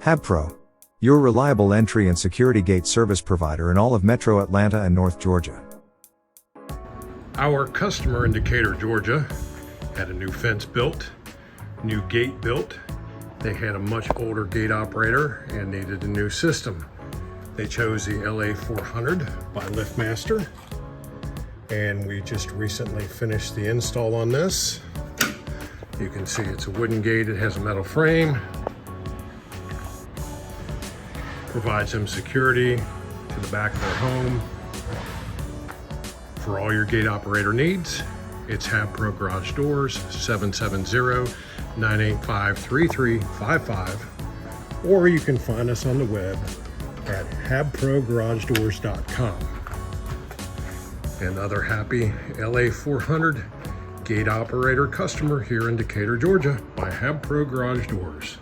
Habpro, your reliable entry and security gate service provider in all of Metro Atlanta and North Georgia. Our customer in Decatur, Georgia had a new fence built, new gate built. They had a much older gate operator and needed a new system. They chose the LA400 by LiftMaster, and we just recently finished the install on this. You can see it's a wooden gate, it has a metal frame. Provides them security to the back of their home. For all your gate operator needs, it's Habpro Garage Doors, 770-985-3355, or you can find us on the web at habprogaragedoors.com. Another happy LA400 gate operator customer here in Decatur, Georgia by Habpro Garage Doors.